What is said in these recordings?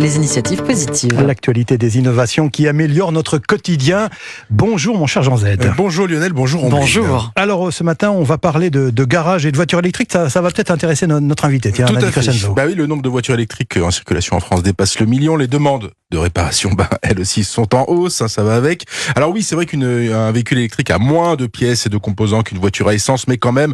les initiatives positives. L'actualité des innovations qui améliorent notre quotidien. Bonjour mon cher Jean Z. Bonjour Lionel, bonjour Omblin. Bonjour. Alors ce matin, on va parler de garage et de voitures électriques. Ça va peut-être intéresser notre invité. Tiens, Tout à fait. Crescenzo. Oui, le nombre de voitures électriques en circulation en France dépasse le million. Les demandes de réparation, elles aussi sont en hausse, ça va avec. Alors oui, c'est vrai qu'un véhicule électrique a moins de pièces et de composants qu'une voiture à essence, mais quand même,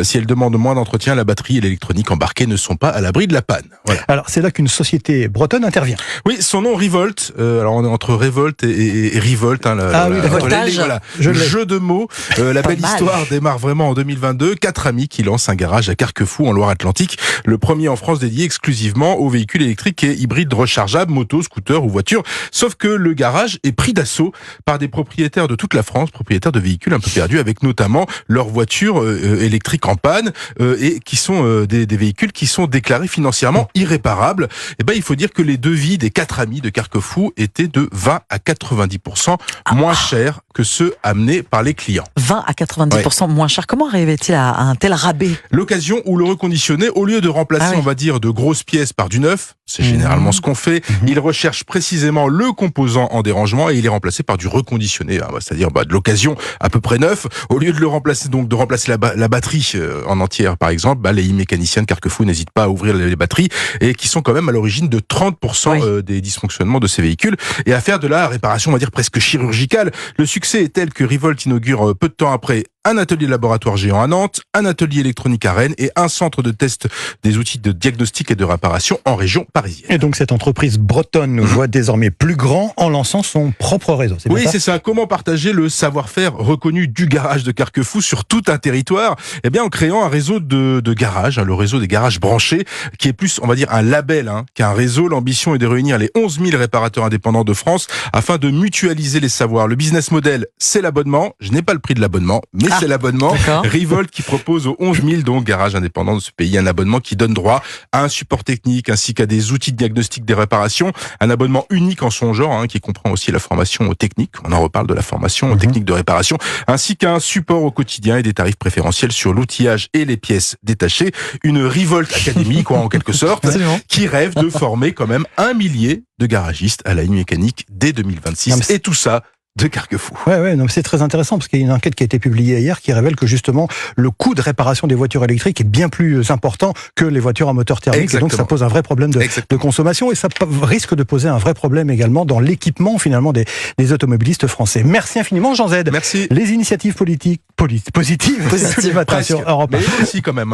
si elle demande moins d'entretien, la batterie et l'électronique embarquée ne sont pas à l'abri de la panne. Voilà. Alors c'est là qu'une société bretonne intervient. Oui, son nom Revolt. Alors on est entre révolte et Revolt. Révoltage. Voilà, jeu de mots. La belle histoire démarre vraiment en 2022. 4 amis qui lancent un garage à Carquefou en Loire-Atlantique. Le premier en France dédié exclusivement aux véhicules électriques et hybrides rechargeables, motos, scooters ou voitures. Sauf que le garage est pris d'assaut par des propriétaires de toute la France, propriétaires de véhicules un peu perdus, avec notamment leurs voitures électriques en panne et qui sont des véhicules qui sont déclarés financièrement irréparables. Et ben il faut dire que les devis des 4 amis de Carquefou étaient de 20 à 90% moins chers que ceux amenés par les clients. 20 à 90% moins cher. Comment arrivait-il à un tel rabais? L'occasion où le reconditionné, au lieu de remplacer, on va dire, de grosses pièces par du neuf, c'est généralement ce qu'on fait, il recherche précisément le composant en dérangement et il est remplacé par du reconditionné, c'est-à-dire de l'occasion à peu près neuf. Au lieu de le remplacer, donc de remplacer la batterie en entière, par exemple, les mécaniciens de Carquefou n'hésitent pas à ouvrir les batteries et qui sont quand même à l'origine de 30% des dysfonctionnements de ces véhicules et à faire de la réparation, on va dire, presque chirurgicale. Le succès est tel que Revolt inaugure peu de temps après un atelier laboratoire géant à Nantes, un atelier électronique à Rennes et un centre de test des outils de diagnostic et de réparation en région parisienne. Et donc cette entreprise bretonne voit désormais plus grand en lançant son propre réseau. C'est bien ça ? Oui, c'est ça. Comment partager le savoir-faire reconnu du garage de Carquefou sur tout un territoire ? Eh bien, en créant un réseau de garages, le réseau des garages branchés, qui est plus, on va dire, un label qu'un réseau. L'ambition est de réunir les 11 000 réparateurs indépendants de France afin de mutualiser les savoirs. Le business model, c'est l'abonnement. Je n'ai pas le prix de l'abonnement, mais c'est l'abonnement. Revolt qui propose aux 11 000 donc garages indépendants de ce pays un abonnement qui donne droit à un support technique ainsi qu'à des outils de diagnostic des réparations. Un abonnement unique en son genre qui comprend aussi la formation technique. On en reparle de la formation technique de réparation ainsi qu'un support au quotidien et des tarifs préférentiels sur l'outillage et les pièces détachées. Une Revolt Academy, en quelque sorte, qui rêve de former quand même 1 millier de garagistes à la ligne mécanique dès 2026. Et tout ça de Carquefou. Non, c'est très intéressant parce qu'il y a une enquête qui a été publiée hier qui révèle que justement le coût de réparation des voitures électriques est bien plus important que les voitures à moteur thermique. Exactement. Et donc ça pose un vrai problème de consommation et ça risque de poser un vrai problème également dans l'équipement finalement des automobilistes français. Merci infiniment Jean Z. Merci. Les initiatives positives tous les matins sur Europe 1. Mais aussi quand même.